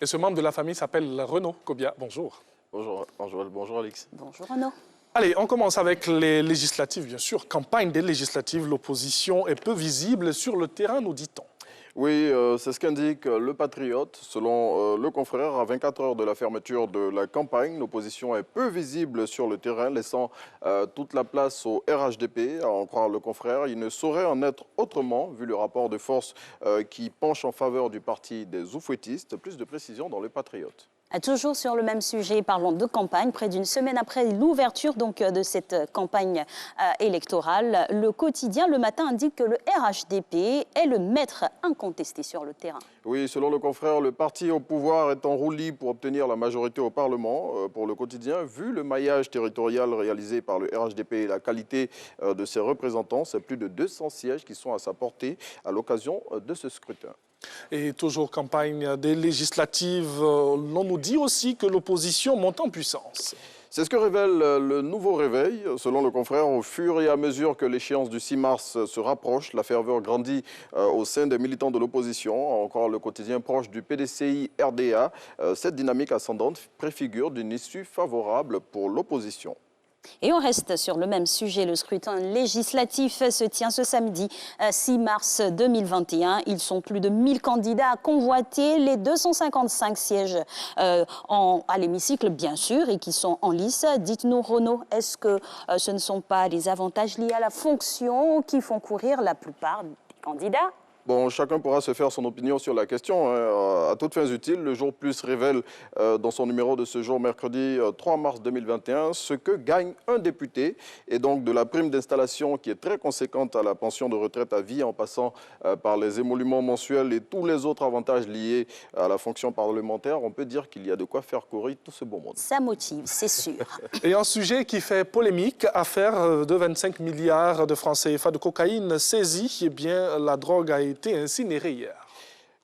Et ce membre de la famille s'appelle Renaud Kobia. Bonjour. Bonjour, bonjour Alix. Bonjour Renaud. Allez, on commence avec les législatives, bien sûr. Campagne des législatives, l'opposition est peu visible sur le terrain, nous dit-on. Oui, c'est ce qu'indique le Patriote. Selon le confrère, à 24 heures de la fermeture de la campagne, l'opposition est peu visible sur le terrain, laissant toute la place au RHDP. À en croire le confrère, il ne saurait en être autrement, vu le rapport de force qui penche en faveur du parti des oufouettistes. Plus de précisions dans le Patriote. Toujours sur le même sujet, parlons de campagne. Près d'une semaine après l'ouverture de cette campagne électorale, le quotidien Le Matin indique que le RHDP est le maître incontesté sur le terrain. Oui, selon le confrère, le parti au pouvoir est en roue libre pour obtenir la majorité au Parlement. Pour le quotidien, vu le maillage territorial réalisé par le RHDP et la qualité de ses représentants, c'est plus de 200 sièges qui sont à sa portée à l'occasion de ce scrutin. Et toujours campagne des législatives, l'on nous dit aussi que l'opposition monte en puissance. C'est ce que révèle le nouveau réveil. Selon le confrère, au fur et à mesure que l'échéance du 6 mars se rapproche, la ferveur grandit au sein des militants de l'opposition. Encore le quotidien proche du PDCI-RDA, cette dynamique ascendante préfigure d'une issue favorable pour l'opposition. Et on reste sur le même sujet. Le scrutin législatif se tient ce samedi 6 mars 2021. Ils sont plus de 1000 candidats à convoiter les 255 sièges à l'hémicycle, bien sûr, et qui sont en lice. Dites-nous, Renaud, est-ce que ce ne sont pas les avantages liés à la fonction qui font courir la plupart des candidats ? Bon, chacun pourra se faire son opinion sur la question. À toutes fins utiles, le Jour Plus révèle dans son numéro de ce jour, mercredi 3 mars 2021, ce que gagne un député. Et donc de la prime d'installation qui est très conséquente à la pension de retraite à vie, en passant par les émoluments mensuels et tous les autres avantages liés à la fonction parlementaire, on peut dire qu'il y a de quoi faire courir tout ce beau monde. Ça motive, c'est sûr. Et un sujet qui fait polémique, affaire de 25 milliards de francs CFA de cocaïne saisie, eh bien la drogue a été incinérée hier.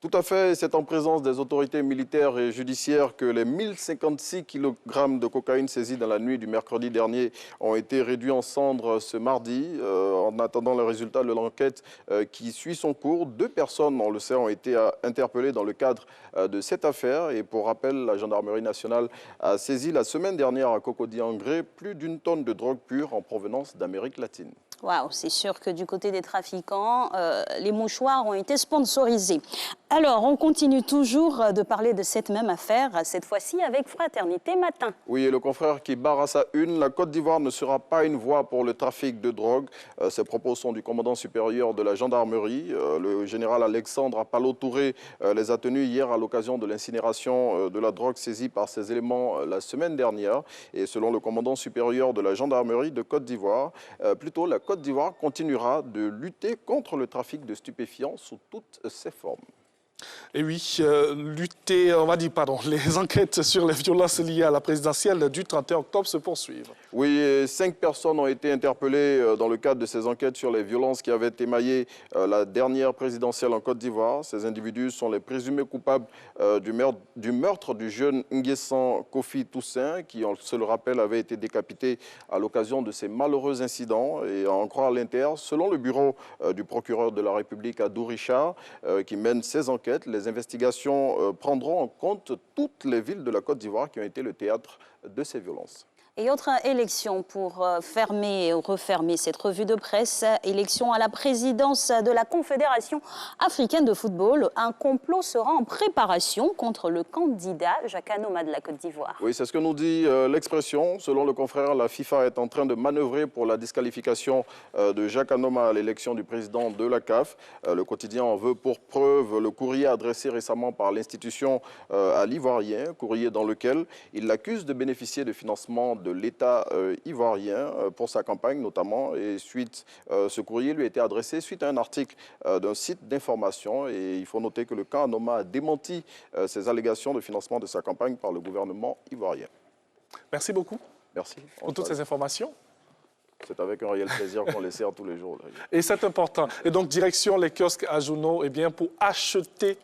Tout à fait, c'est en présence des autorités militaires et judiciaires que les 1056 kg de cocaïne saisis dans la nuit du mercredi dernier ont été réduits en cendres ce mardi. En attendant le résultat de l'enquête qui suit son cours, 2 personnes, on le sait, ont été interpellées dans le cadre de cette affaire. Et pour rappel, la gendarmerie nationale a saisi la semaine dernière à Cocody-en-Gré plus d'1 tonne de drogue pure en provenance d'Amérique latine. Waouh, c'est sûr que du côté des trafiquants, les mouchoirs ont été sponsorisés. Alors, on continue toujours de parler de cette même affaire, cette fois-ci avec Fraternité Matin. Oui, et le confrère qui barre à sa une, la Côte d'Ivoire ne sera pas une voie pour le trafic de drogue. Ces propos sont du commandant supérieur de la gendarmerie. Le général Alexandre Apalo-Touré les a tenus hier à l'occasion de l'incinération de la drogue saisie par ces éléments la semaine dernière. Et selon le commandant supérieur de la gendarmerie de Côte d'Ivoire, plutôt la Côte d'Ivoire continuera de lutter contre le trafic de stupéfiants sous toutes ses formes. Et oui, les enquêtes sur les violences liées à la présidentielle du 31 octobre se poursuivent. Oui, et 5 personnes ont été interpellées dans le cadre de ces enquêtes sur les violences qui avaient émaillé la dernière présidentielle en Côte d'Ivoire. Ces individus sont les présumés coupables du meurtre du jeune Nguessan Kofi Toussaint, qui, on se le rappelle, avait été décapité à l'occasion de ces malheureux incidents. Et à en croire l'Inter, selon le bureau du procureur de la République, Adou Richard, qui mène ces enquêtes, les investigations prendront en compte toutes les villes de la Côte d'Ivoire qui ont été le théâtre de ces violences. Et autre élection pour refermer cette revue de presse, élection à la présidence de la Confédération africaine de football. Un complot sera en préparation contre le candidat Jacques Anoma de la Côte d'Ivoire. Oui, c'est ce que nous dit l'expression. Selon le confrère, la FIFA est en train de manœuvrer pour la disqualification de Jacques Anoma à l'élection du président de la CAF. Le quotidien en veut pour preuve le courrier adressé récemment par l'institution à l'Ivoirien, courrier dans lequel il l'accuse de bénéficier de financement de l'État ivoirien pour sa campagne notamment. Et ce courrier lui a été adressé suite à un article d'un site d'information. Et il faut noter que le camp Anoma a démenti ces allégations de financement de sa campagne par le gouvernement ivoirien. Merci beaucoup. Merci. Pour toutes ces informations. C'est avec un réel plaisir qu'on les sert tous les jours. Et c'est important. Et donc, direction les kiosques à journaux, eh bien, pour acheter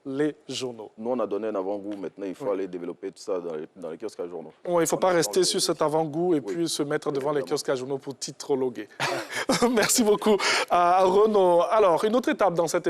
les journaux. Nous, on a donné un avant-goût. Maintenant, il faut aller développer tout ça dans les kiosques à journaux. Oui, il ne faut pas rester sur cet avant-goût et puis se mettre devant les kiosques à journaux pour titrologuer. Merci beaucoup à Renaud. Alors, une autre étape dans cette